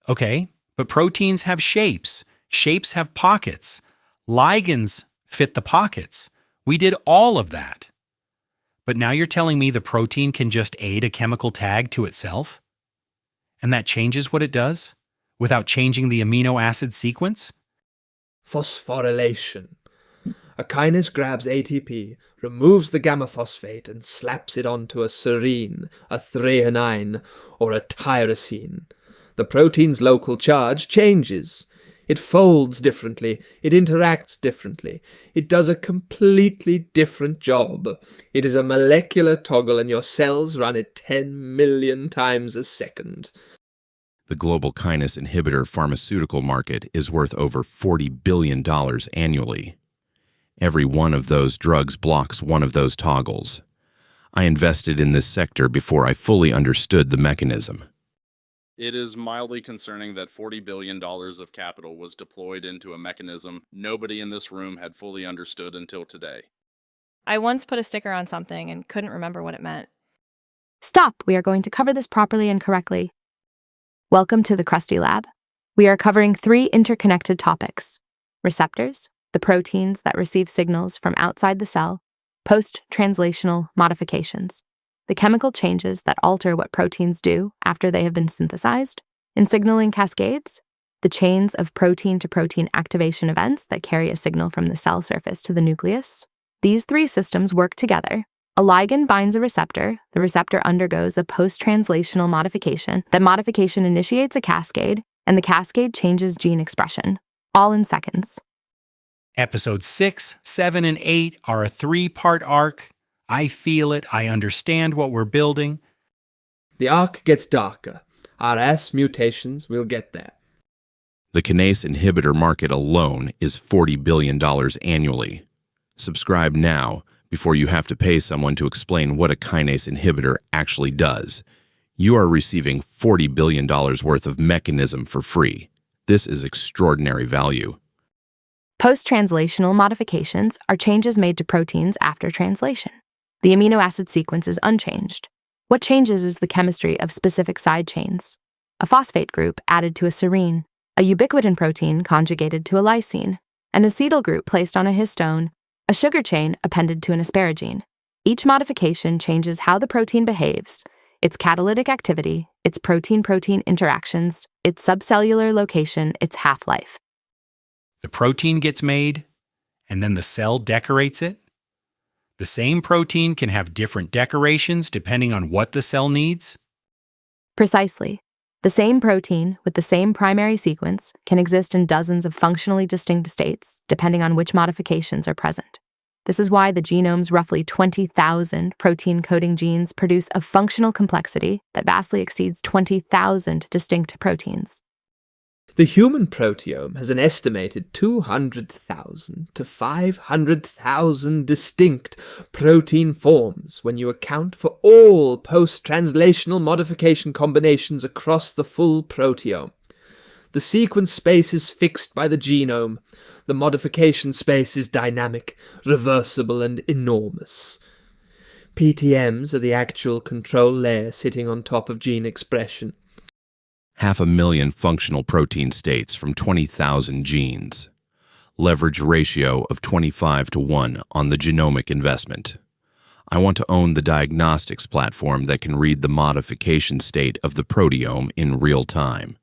Okay, but proteins have shapes. Shapes have pockets. Ligands fit the pockets. We did all of that. But now you're telling me the protein can just add a chemical tag to itself? And that changes what it does? Without changing the amino acid sequence? Phosphorylation. A kinase grabs ATP, removes the gamma phosphate, and slaps it onto a serine, a threonine, or a tyrosine. The protein's local charge changes. It folds differently. It interacts differently. It does a completely different job. It is a molecular toggle, and your cells run it 10 million times a second. The global kinase inhibitor pharmaceutical market is worth over $40 billion annually. Every one of those drugs blocks one of those toggles. I invested in this sector before I fully understood the mechanism. It is mildly concerning that $40 billion of capital was deployed into a mechanism nobody in this room had fully understood until today. I once put a sticker on something and couldn't remember what it meant. Stop! We are going to cover this properly and correctly. Welcome to the Krusty Lab. We are covering 3 interconnected topics: receptors, the proteins that receive signals from outside the cell; post-translational modifications, the chemical changes that alter what proteins do after they have been synthesized; and signaling cascades, the chains of protein-to-protein activation events that carry a signal from the cell surface to the nucleus. These 3 systems work together. A ligand binds a receptor, the receptor undergoes a post-translational modification, that modification initiates a cascade, and the cascade changes gene expression, all in seconds. Episodes 6, 7, and 8 are a 3-part arc. I feel it. I understand what we're building. The arc gets darker. RS mutations will get there. The kinase inhibitor market alone is $40 billion annually. Subscribe now before you have to pay someone to explain what a kinase inhibitor actually does. You are receiving $40 billion worth of mechanism for free. This is extraordinary value. Post-translational modifications are changes made to proteins after translation. The amino acid sequence is unchanged. What changes is the chemistry of specific side chains. A phosphate group added to a serine, a ubiquitin protein conjugated to a lysine, an acetyl group placed on a histone, a sugar chain appended to an asparagine. Each modification changes how the protein behaves, its catalytic activity, its protein-protein interactions, its subcellular location, its half-life. The protein gets made, and then the cell decorates it. The same protein can have different decorations depending on what the cell needs. Precisely. The same protein with the same primary sequence can exist in dozens of functionally distinct states, depending on which modifications are present. This is why the genome's roughly 20,000 protein-coding genes produce a functional complexity that vastly exceeds 20,000 distinct proteins. The human proteome has an estimated 200,000 to 500,000 distinct protein forms when you account for all post-translational modification combinations across the full proteome. The sequence space is fixed by the genome. The modification space is dynamic, reversible, and enormous. PTMs are the actual control layer sitting on top of gene expression. 500,000 functional protein states from 20,000 genes. Leverage ratio of 25:1 on the genomic investment. I want to own the diagnostics platform that can read the modification state of the proteome in real time.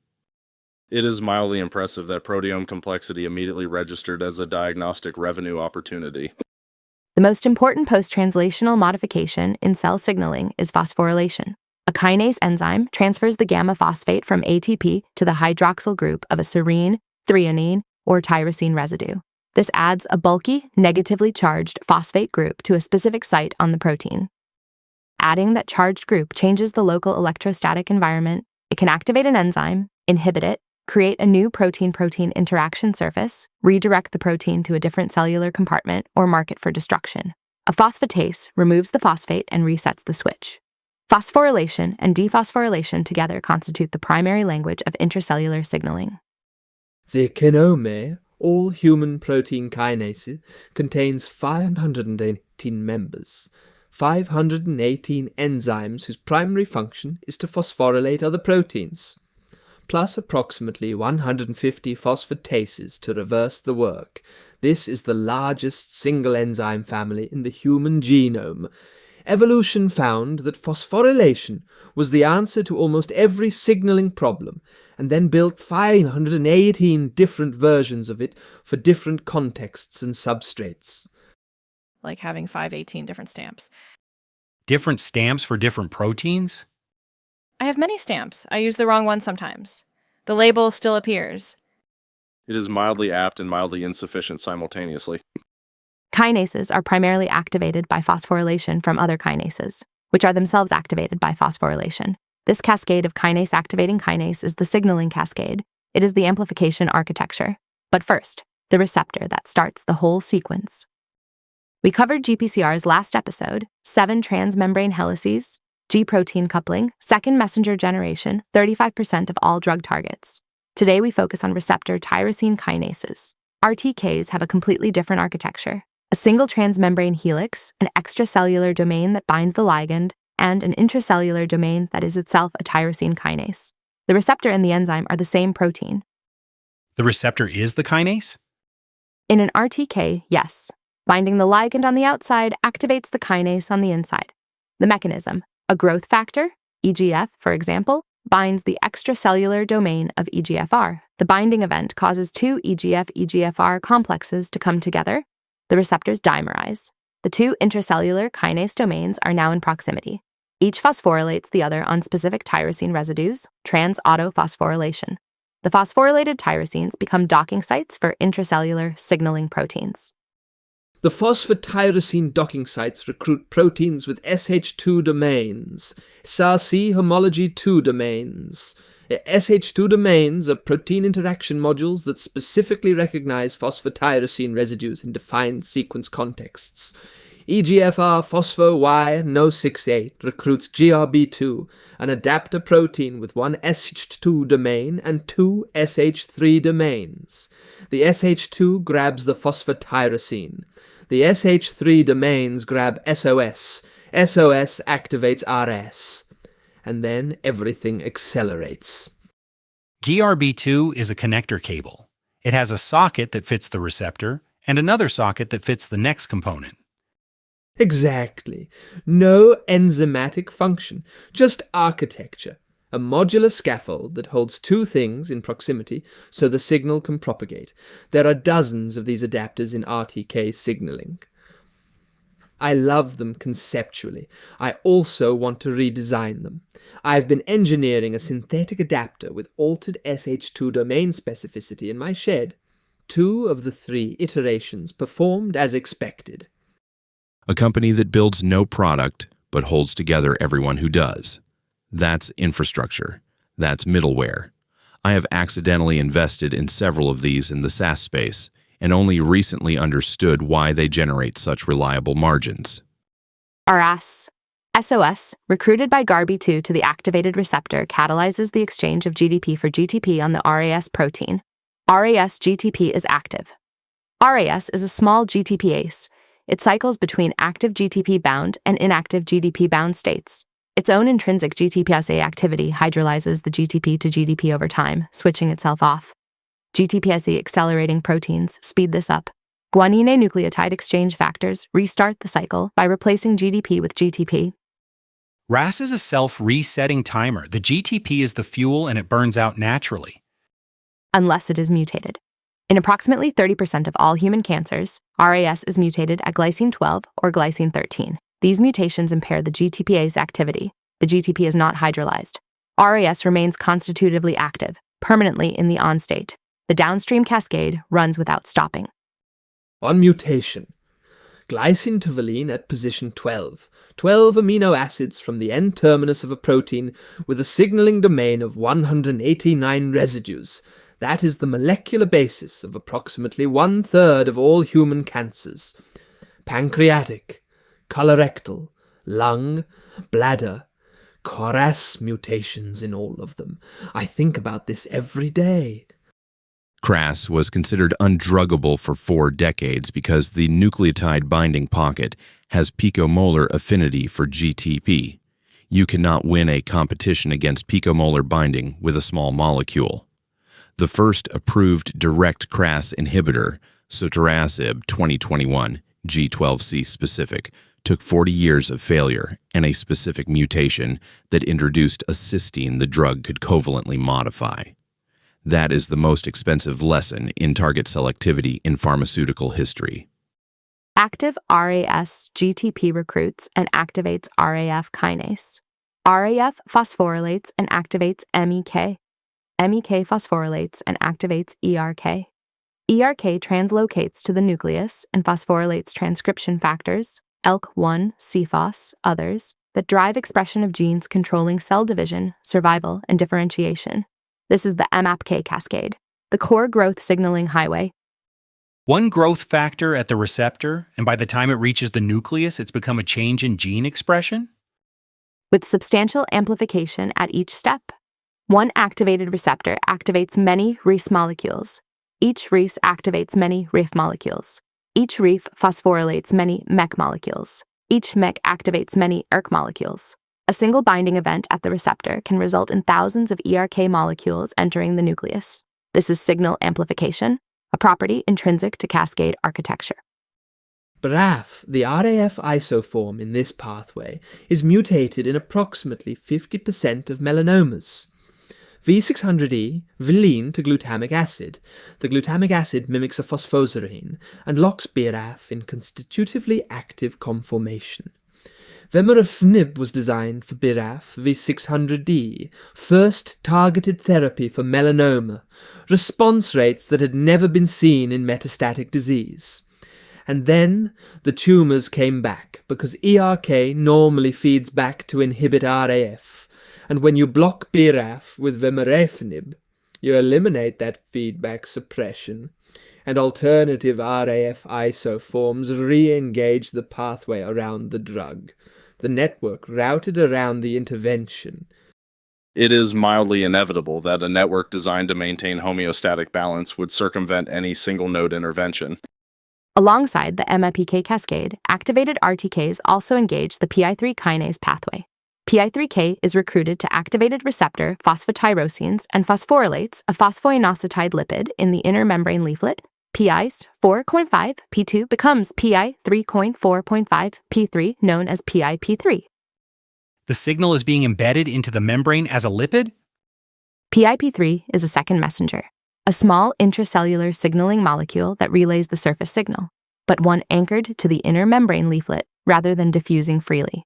It is mildly impressive that proteome complexity immediately registered as a diagnostic revenue opportunity. The most important post-translational modification in cell signaling is phosphorylation. A kinase enzyme transfers the gamma phosphate from ATP to the hydroxyl group of a serine, threonine, or tyrosine residue. This adds a bulky, negatively charged phosphate group to a specific site on the protein. Adding that charged group changes the local electrostatic environment. It can activate an enzyme, inhibit it, create a new protein-protein interaction surface, redirect the protein to a different cellular compartment, or mark it for destruction. A phosphatase removes the phosphate and resets the switch. Phosphorylation and dephosphorylation together constitute the primary language of intracellular signaling. The Kinome, all human protein kinases, contains 518 members, 518 enzymes whose primary function is to phosphorylate other proteins. plus approximately 150 phosphatases to reverse the work. This is the largest single enzyme family in the human genome. Evolution found that phosphorylation was the answer to almost every signaling problem, and then built 518 different versions of it for different contexts and substrates. Like having 518 different stamps. Different stamps for different proteins? I have many stamps. I use the wrong one sometimes. The label still appears. It is mildly apt and mildly insufficient simultaneously. Kinases are primarily activated by phosphorylation from other kinases, which are themselves activated by phosphorylation. This cascade of kinase activating kinase is the signaling cascade. It is the amplification architecture. But first, the receptor that starts the whole sequence. We covered GPCR's last episode, 7 transmembrane helices, G-protein coupling, second messenger generation, 35% of all drug targets. Today we focus on receptor tyrosine kinases. RTKs have a completely different architecture. A single transmembrane helix, an extracellular domain that binds the ligand, and an intracellular domain that is itself a tyrosine kinase. The receptor and the enzyme are the same protein. The receptor is the kinase? In an RTK, yes. Binding the ligand on the outside activates the kinase on the inside. The mechanism, a growth factor, EGF, for example, binds the extracellular domain of EGFR. The binding event causes 2 EGF-EGFR complexes to come together. The receptors dimerize. The 2 intracellular kinase domains are now in proximity. Each phosphorylates the other on specific tyrosine residues, trans-autophosphorylation. The phosphorylated tyrosines become docking sites for intracellular signaling proteins. The phosphatyrosine docking sites recruit proteins with SH2 domains, SARC homology 2 domains. SH2 domains are protein interaction modules that specifically recognize phosphatyrosine residues in defined sequence contexts. EGFR phospho Y No68 recruits GRB2, an adapter protein with 1 SH2 domain and 2 SH3 domains. The SH2 grabs the phosphatyrosine. The SH3 domains grab SOS. SOS activates RS. And then everything accelerates. GRB2 is a connector cable. It has a socket that fits the receptor and another socket that fits the next component. Exactly. No enzymatic function, just architecture. A modular scaffold that holds 2 things in proximity so the signal can propagate. There are dozens of these adapters in RTK signaling. I love them conceptually. I also want to redesign them. I've been engineering a synthetic adapter with altered SH2 domain specificity in my shed. 2 of the 3 iterations performed as expected. A company that builds no product, but holds together everyone who does. That's infrastructure. That's middleware. I have accidentally invested in several of these in the SaaS space, and only recently understood why they generate such reliable margins. RAS. SOS, recruited by GRB2 to the activated receptor, catalyzes the exchange of GDP for GTP on the RAS protein. RAS GTP is active. RAS is a small GTPase. It cycles between active GTP-bound and inactive GDP-bound states. Its own intrinsic GTPase activity hydrolyzes the GTP to GDP over time, switching itself off. GTPase accelerating proteins speed this up. Guanine nucleotide exchange factors restart the cycle by replacing GDP with GTP. RAS is a self-resetting timer. The GTP is the fuel and it burns out naturally. Unless it is mutated. In approximately 30% of all human cancers, RAS is mutated at glycine 12 or glycine 13. These mutations impair the GTPase activity. The GTP is not hydrolyzed. RAS remains constitutively active, permanently in the on state. The downstream cascade runs without stopping. On mutation. Glycine to valine at position 12. 12 amino acids from the N-terminus of a protein with a signaling domain of 189 residues. That is the molecular basis of approximately 1/3 of all human cancers. Pancreatic, colorectal, lung, bladder, KRAS mutations in all of them. I think about this every day. KRAS was considered undruggable for 4 decades because the nucleotide binding pocket has picomolar affinity for GTP. You cannot win a competition against picomolar binding with a small molecule. The first approved direct KRAS inhibitor, sotorasib 2021, G12C specific, took 40 years of failure and a specific mutation that introduced a cysteine the drug could covalently modify. That is the most expensive lesson in target selectivity in pharmaceutical history. Active RAS GTP recruits and activates RAF kinase. RAF phosphorylates and activates MEK. MEK phosphorylates and activates ERK. ERK translocates to the nucleus and phosphorylates transcription factors, ELK1, CFOS, others, that drive expression of genes controlling cell division, survival, and differentiation. This is the MAPK cascade, the core growth signaling highway. One growth factor at the receptor, and by the time it reaches the nucleus, it's become a change in gene expression? With substantial amplification at each step. One activated receptor activates many RES molecules. Each RES activates many REF molecules. Each REF phosphorylates many MEK molecules. Each MEK activates many ERK molecules. A single binding event at the receptor can result in thousands of ERK molecules entering the nucleus. This is signal amplification, a property intrinsic to cascade architecture. BRAF, the RAF isoform in this pathway, is mutated in approximately 50% of melanomas. V600E will lean to glutamic acid. The glutamic acid mimics a phosphosyrine and locks BRAF in constitutively active conformation. Vemurafenib was designed for BRAF V600D, first targeted therapy for melanoma, response rates that had never been seen in metastatic disease. And then the tumours came back, because ERK normally feeds back to inhibit RAF, and when you block BRAF with vemurafenib, you eliminate that feedback suppression, and alternative RAF isoforms re-engage the pathway around the drug, the network routed around the intervention. It is mildly inevitable that a network designed to maintain homeostatic balance would circumvent any single-node intervention. Alongside the MAPK cascade, activated RTKs also engage the PI3 kinase pathway. PI3K is recruited to activated receptor phosphotyrosines and phosphorylates a phosphoinositide lipid in the inner membrane leaflet. PIs 4.5 P2 becomes PI 3.4.5 P3, known as PIP3. The signal is being embedded into the membrane as a lipid? PIP3 is a second messenger, a small intracellular signaling molecule that relays the surface signal, but one anchored to the inner membrane leaflet rather than diffusing freely.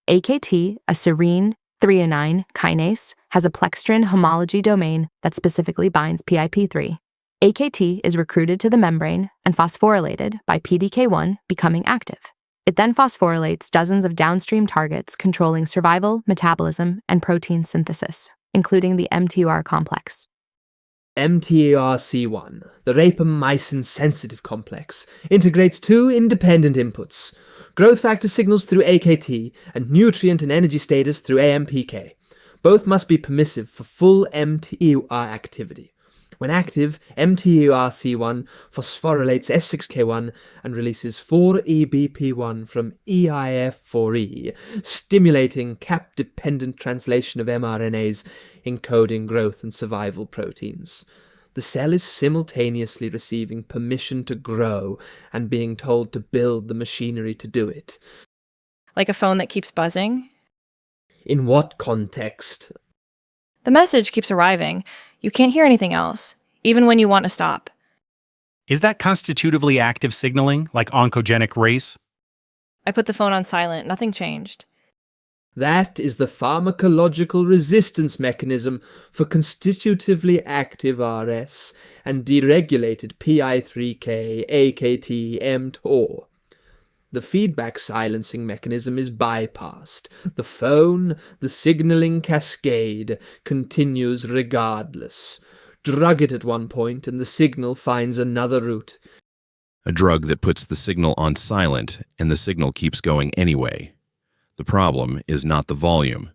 AKT, a serine threonine kinase, has a plextrin homology domain that specifically binds PIP3. AKT is recruited to the membrane and phosphorylated by PDK1, becoming active. It then phosphorylates dozens of downstream targets controlling survival, metabolism, and protein synthesis, including the mTOR complex. mTORC1, the rapamycin-sensitive complex, integrates two independent inputs: growth factor signals through AKT and nutrient and energy status through AMPK. Both must be permissive for full mTOR activity. When active, mTORC1 phosphorylates S6K1 and releases 4-EBP1 from EIF4E, stimulating cap-dependent translation of mRNAs encoding growth and survival proteins. The cell is simultaneously receiving permission to grow and being told to build the machinery to do it. Like a phone that keeps buzzing? In what context? The message keeps arriving. You can't hear anything else, even when you want to stop. Is that constitutively active signaling, like oncogenic race? I put the phone on silent. Nothing changed. That is the pharmacological resistance mechanism for constitutively active RS and deregulated PI3K-AKT-mTOR. The feedback silencing mechanism is bypassed. The phone, the signaling cascade, continues regardless. Drug it at one point and the signal finds another route. A drug that puts the signal on silent and the signal keeps going anyway. The problem is not the volume.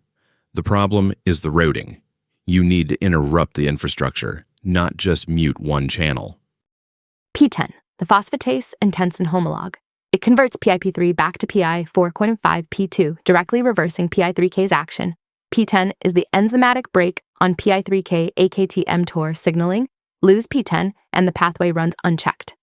The problem is the routing. You need to interrupt the infrastructure, not just mute one channel. PTEN, the phosphatase and tensin homolog. It converts PIP3 back to PI4.5P2, directly reversing PI3K's action. P10 is the enzymatic brake on PI3K-AKT-mTOR signaling. Lose P10, and the pathway runs unchecked.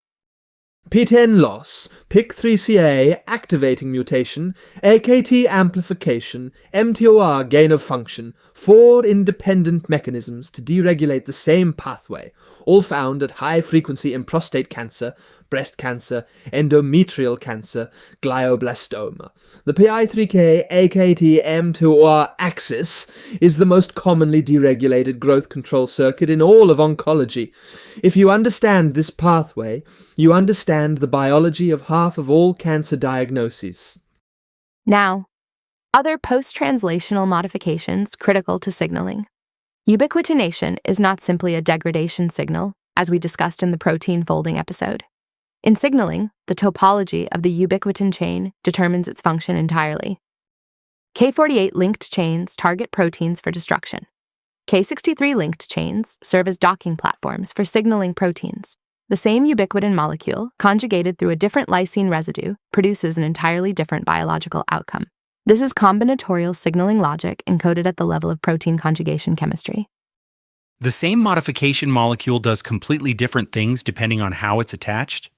P10 loss, PIK3CA activating mutation, AKT amplification, mTOR gain of function, 4 independent mechanisms to deregulate the same pathway, all found at high frequency in prostate cancer, breast cancer, endometrial cancer, glioblastoma. The PI3K-AKT-mTOR axis is the most commonly deregulated growth control circuit in all of oncology. If you understand this pathway, you understand the biology of half of all cancer diagnoses. Now, other post-translational modifications critical to signaling. Ubiquitination is not simply a degradation signal, as we discussed in the protein folding episode. In signaling, the topology of the ubiquitin chain determines its function entirely. K48 linked chains target proteins for destruction. K63 linked chains serve as docking platforms for signaling proteins. The same ubiquitin molecule, conjugated through a different lysine residue, produces an entirely different biological outcome. This is combinatorial signaling logic encoded at the level of protein conjugation chemistry. The same modification molecule does completely different things depending on how it's attached?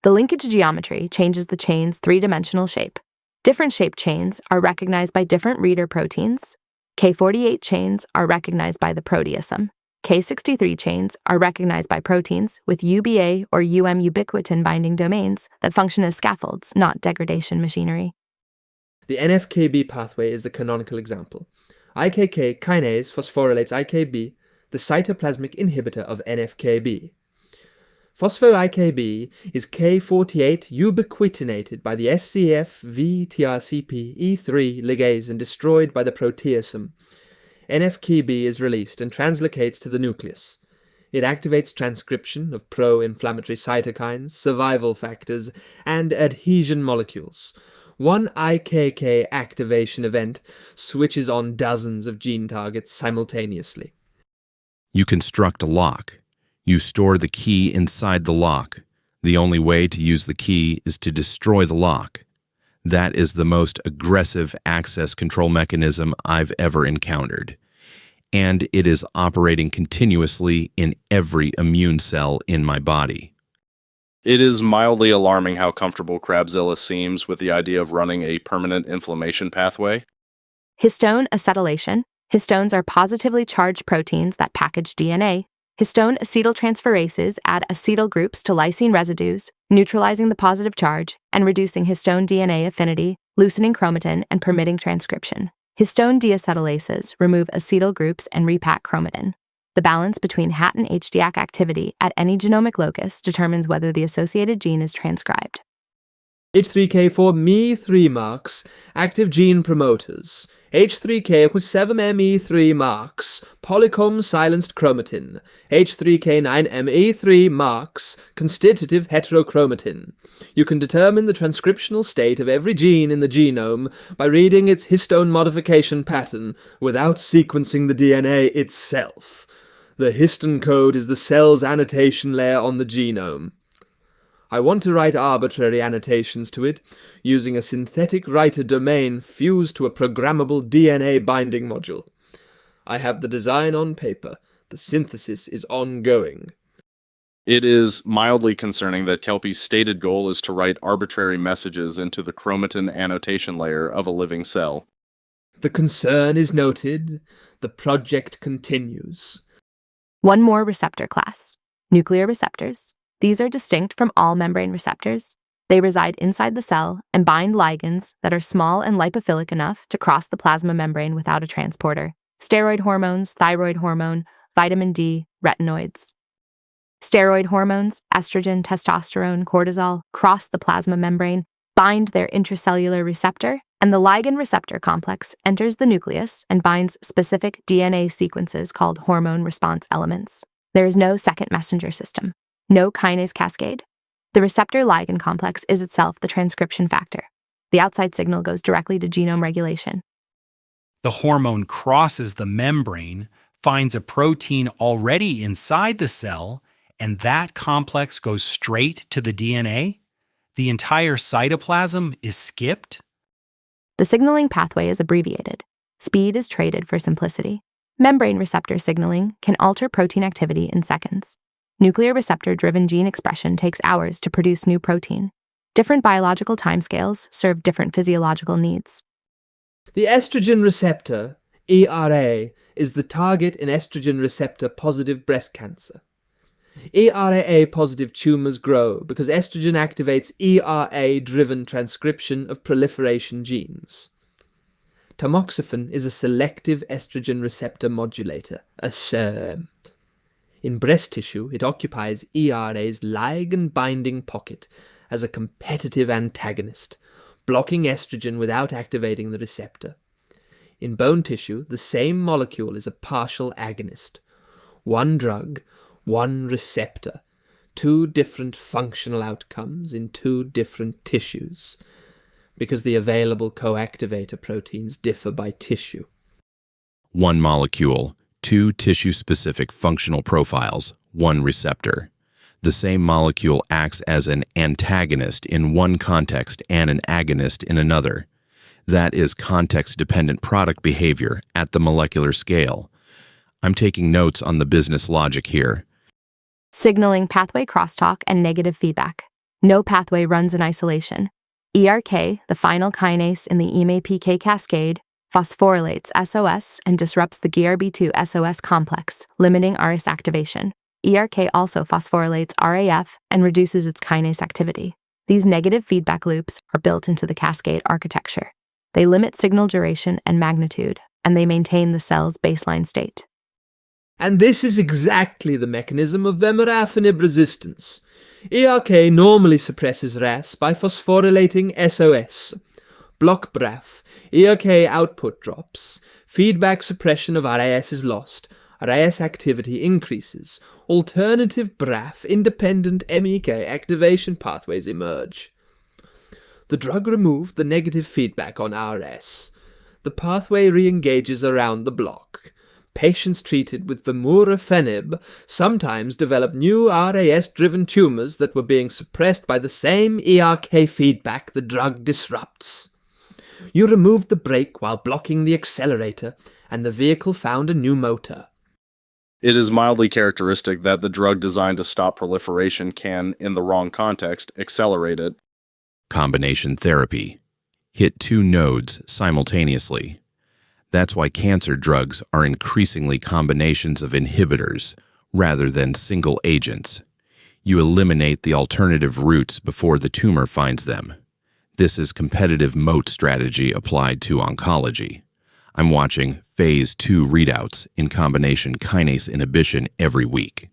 The linkage geometry changes the chain's three-dimensional shape. Different shaped chains are recognized by different reader proteins. K48 chains are recognized by the proteasome. K63 chains are recognized by proteins with UBA or ubiquitin binding domains that function as scaffolds, not degradation machinery. The NF-kB pathway is the canonical example. IKK kinase phosphorylates IKB, the cytoplasmic inhibitor of NF-kB. Phospho-IKB is K48 ubiquitinated by the SCF-VTRCP-E3 ligase and destroyed by the proteasome. NF-kB is released and translocates to the nucleus. It activates transcription of pro-inflammatory cytokines, survival factors, and adhesion molecules. One IKK activation event switches on dozens of gene targets simultaneously. You construct a lock. You store the key inside the lock. The only way to use the key is to destroy the lock. That is the most aggressive access control mechanism I've ever encountered. And it is operating continuously in every immune cell in my body. It is mildly alarming how comfortable Crabzilla seems with the idea of running a permanent inflammation pathway. Histone acetylation. Histones are positively charged proteins that package DNA. Histone acetyltransferases add acetyl groups to lysine residues, neutralizing the positive charge and reducing histone DNA affinity, loosening chromatin, and permitting transcription. Histone deacetylases remove acetyl groups and repack chromatin. The balance between HAT and HDAC activity at any genomic locus determines whether the associated gene is transcribed. H3K4-Me3 marks active gene promoters. H3K with 7Me3 marks polycomb silenced chromatin. H3K9Me3 marks constitutive heterochromatin. You can determine the transcriptional state of every gene in the genome by reading its histone modification pattern without sequencing the DNA itself. The histone code is the cell's annotation layer on the genome. I want to write arbitrary annotations to it, using a synthetic writer domain fused to a programmable DNA binding module. I have the design on paper. The synthesis is ongoing. It is mildly concerning that Kelpie's stated goal is to write arbitrary messages into the chromatin annotation layer of a living cell. The concern is noted. The project continues. One more receptor class, nuclear receptors. These are distinct from all membrane receptors. They reside inside the cell and bind ligands that are small and lipophilic enough to cross the plasma membrane without a transporter. Steroid hormones, thyroid hormone, vitamin D, retinoids. Steroid hormones, estrogen, testosterone, cortisol, cross the plasma membrane, bind their intracellular receptor, and the ligand receptor complex enters the nucleus and binds specific DNA sequences called hormone response elements. There is no second messenger system. No kinase cascade. The receptor ligand complex is itself the transcription factor. The outside signal goes directly to genome regulation. The hormone crosses the membrane, finds a protein already inside the cell, and that complex goes straight to the DNA? The entire cytoplasm is skipped? The signaling pathway is abbreviated. Speed is traded for simplicity. Membrane receptor signaling can alter protein activity in seconds. Nuclear receptor-driven gene expression takes hours to produce new protein. Different biological timescales serve different physiological needs. The estrogen receptor, ERA, is the target in estrogen receptor-positive breast cancer. ERA-positive tumors grow because estrogen activates ERA-driven transcription of proliferation genes. Tamoxifen is a selective estrogen receptor modulator, a SERM. In breast tissue, it occupies ERA's ligand-binding pocket as a competitive antagonist, blocking estrogen without activating the receptor. In bone tissue, the same molecule is a partial agonist. One drug, one receptor, two different functional outcomes in two different tissues, because the available coactivator proteins differ by tissue. One molecule, two tissue-specific functional profiles, one receptor. The same molecule acts as an antagonist in one context and an agonist in another. That is context-dependent product behavior at the molecular scale. I'm taking notes on the business logic here. Signaling pathway crosstalk and negative feedback. No pathway runs in isolation. ERK, the final kinase in the MAPK cascade, phosphorylates SOS and disrupts the GRB2 SOS complex, limiting RS activation. ERK also phosphorylates RAF and reduces its kinase activity. These negative feedback loops are built into the cascade architecture. They limit signal duration and magnitude, and they maintain the cell's baseline state. And this is exactly the mechanism of vemurafenib resistance. ERK normally suppresses RAS by phosphorylating SOS. Block BRAF, ERK output drops, feedback suppression of RAS is lost, RAS activity increases, alternative BRAF-independent MEK activation pathways emerge. The drug removed the negative feedback on RS. The pathway re-engages around the block. Patients treated with vemurafenib sometimes develop new RAS-driven tumors that were being suppressed by the same ERK feedback the drug disrupts. You removed the brake while blocking the accelerator, and the vehicle found a new motor. It is mildly characteristic that the drug designed to stop proliferation can, in the wrong context, accelerate it. Combination therapy. Hit two nodes simultaneously. That's why cancer drugs are increasingly combinations of inhibitors rather than single agents. You eliminate the alternative routes before the tumor finds them. This is competitive moat strategy applied to oncology. I'm watching phase 2 readouts in combination kinase inhibition every week.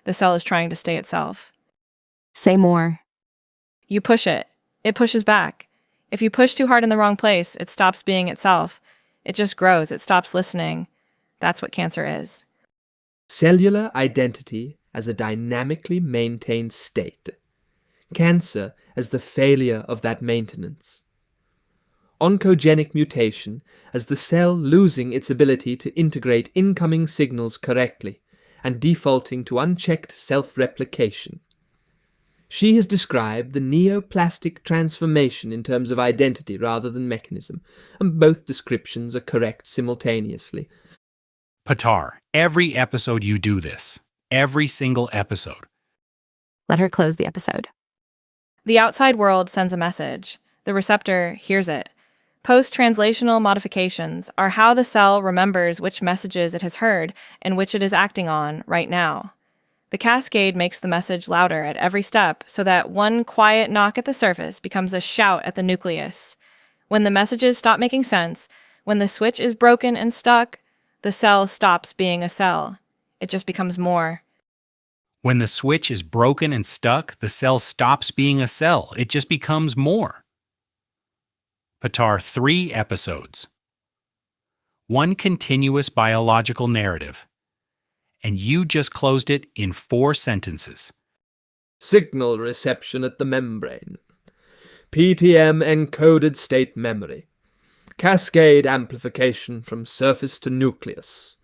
The cell is trying to stay itself. Say more. You push it. It pushes back. If you push too hard in the wrong place, it stops being itself. It just grows. It stops listening. That's what cancer is. Cellular identity as a dynamically maintained state. Cancer as the failure of that maintenance. Oncogenic mutation as the cell losing its ability to integrate incoming signals correctly and defaulting to unchecked self-replication. She has described the neoplastic transformation in terms of identity rather than mechanism, and both descriptions are correct simultaneously. Patar, every episode you do this. Every single episode. Let her close the episode. The outside world sends a message. The receptor hears it. Post-translational modifications are how the cell remembers which messages it has heard and which it is acting on right now. The cascade makes the message louder at every step so that one quiet knock at the surface becomes a shout at the nucleus. When the messages stop making sense, when the switch is broken and stuck, the cell stops being a cell. It just becomes more. When the switch is broken and stuck, the cell stops being a cell. It just becomes more. Patar, 3 episodes. One continuous biological narrative. And you just closed it in 4 sentences. Signal reception at the membrane. PTM encoded state memory. Cascade amplification from surface to nucleus.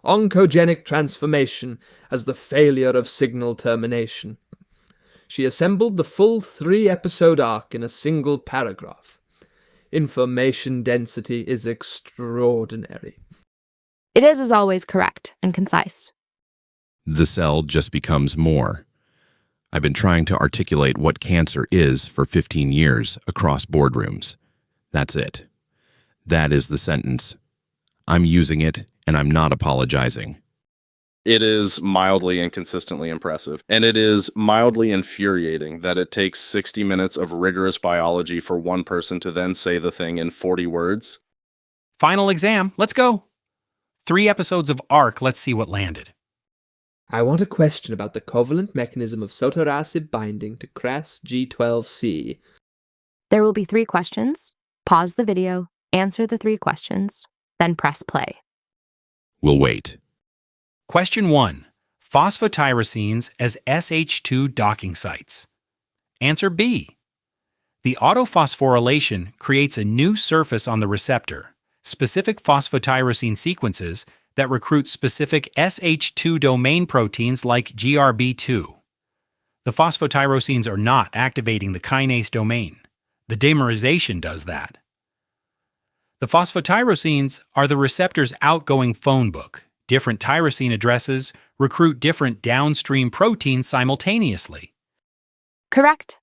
Oncogenic transformation as the failure of signal termination. She assembled the full 3-episode arc in a single paragraph. Information density is extraordinary. It is, as always, correct and concise. The cell just becomes more. I've been trying to articulate what cancer is for 15 years across boardrooms. That's it. That is the sentence. I'm using it, and I'm not apologizing. It is mildly and consistently impressive, and it is mildly infuriating that it takes 60 minutes of rigorous biology for one person to then say the thing in 40 words. Final exam, let's go. 3 episodes of ARC, let's see what landed. I want a question about the covalent mechanism of sotorasib binding to Cras G12C. There will be 3 questions. Pause the video, answer the 3 questions, then press play. We'll wait. Question 1. Phosphotyrosines as SH2 docking sites. Answer B. The autophosphorylation creates a new surface on the receptor, specific phosphotyrosine sequences that recruit specific SH2 domain proteins like GRB2. The phosphotyrosines are not activating the kinase domain. The dimerization does that. The phosphotyrosines are the receptor's outgoing phone book. Different tyrosine addresses recruit different downstream proteins simultaneously. Correct.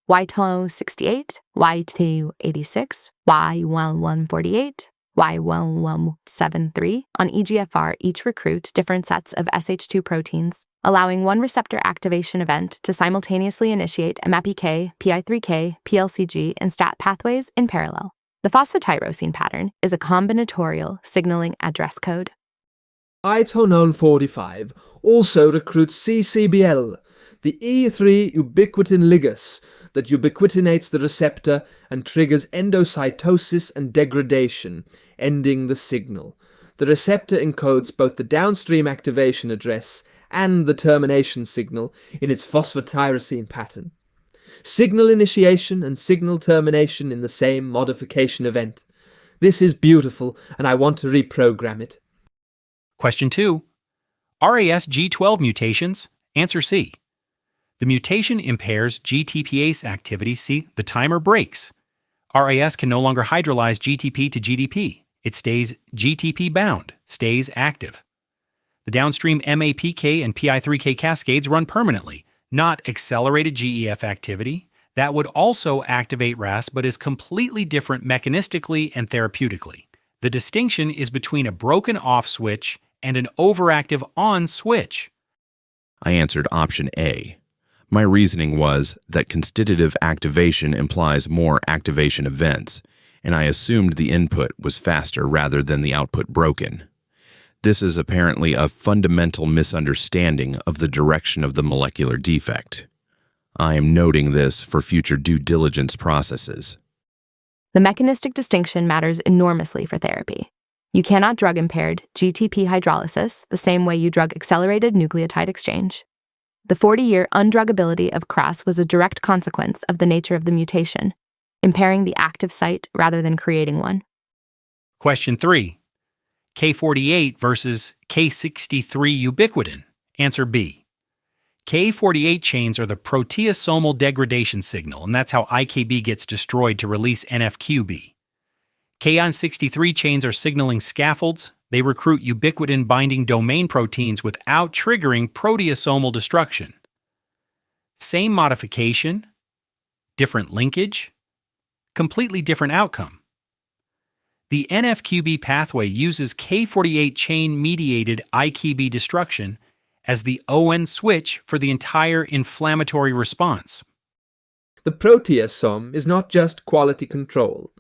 Y268, Y286, Y1148, Y1173 on EGFR each recruit different sets of SH2 proteins, allowing one receptor activation event to simultaneously initiate MAPK, PI3K, PLCG, and STAT pathways in parallel. The phosphotyrosine pattern is a combinatorial signaling address code. Itonone 45 also recruits CCBL, the E3 ubiquitin ligase that ubiquitinates the receptor and triggers endocytosis and degradation, ending the signal. The receptor encodes both the downstream activation address and the termination signal in its phosphotyrosine pattern. Signal initiation and signal termination in the same modification event. This is beautiful, and I want to reprogram it. Question 2. RAS G12 mutations. Answer C. The mutation impairs GTPase activity. See, the timer breaks. RAS can no longer hydrolyze GTP to GDP. It stays GTP bound, stays active. The downstream MAPK and PI3K cascades run permanently, not accelerated GEF activity. That would also activate RAS but is completely different mechanistically and therapeutically. The distinction is between a broken off switch and an overactive on switch. I answered option A. My reasoning was that constitutive activation implies more activation events, and I assumed the input was faster rather than the output broken. This is apparently a fundamental misunderstanding of the direction of the molecular defect. I am noting this for future due diligence processes. The mechanistic distinction matters enormously for therapy. You cannot drug impaired GTP hydrolysis the same way you drug accelerated nucleotide exchange. The 40-year undruggability of Cras was a direct consequence of the nature of the mutation, impairing the active site rather than creating one. Question 3. K48 versus K63 ubiquitin. Answer B. K48 chains are the proteasomal degradation signal, and that's how IKB gets destroyed to release NFQB. K63 chains are signaling scaffolds. They recruit ubiquitin-binding domain proteins without triggering proteasomal destruction. Same modification, different linkage, completely different outcome. The NFQB pathway uses K48 chain-mediated IKB destruction as the ON switch for the entire inflammatory response. The proteasome is not just quality control.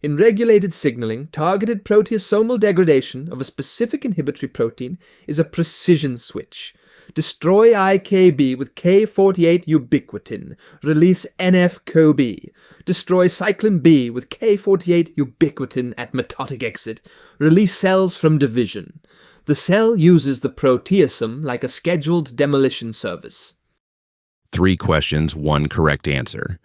In regulated signaling, targeted proteasomal degradation of a specific inhibitory protein is a precision switch. Destroy IKB with K48 ubiquitin. Release NF-CoB. Destroy cyclin B with K48 ubiquitin at mitotic exit. Release cells from division. The cell uses the proteasome like a scheduled demolition service. 3 questions, 1 correct answer.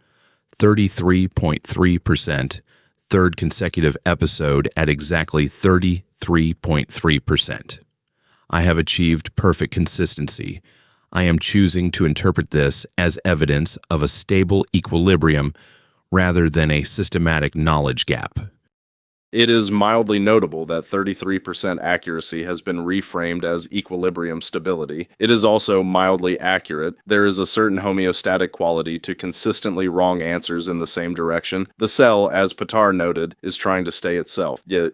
33.3%. Third consecutive episode at exactly 33.3%. I have achieved perfect consistency. I am choosing to interpret this as evidence of a stable equilibrium rather than a systematic knowledge gap. It is mildly notable that 33% accuracy has been reframed as equilibrium stability. It is also mildly accurate. There is a certain homeostatic quality to consistently wrong answers in the same direction. The cell, as Patar noted, is trying to stay itself. Yet,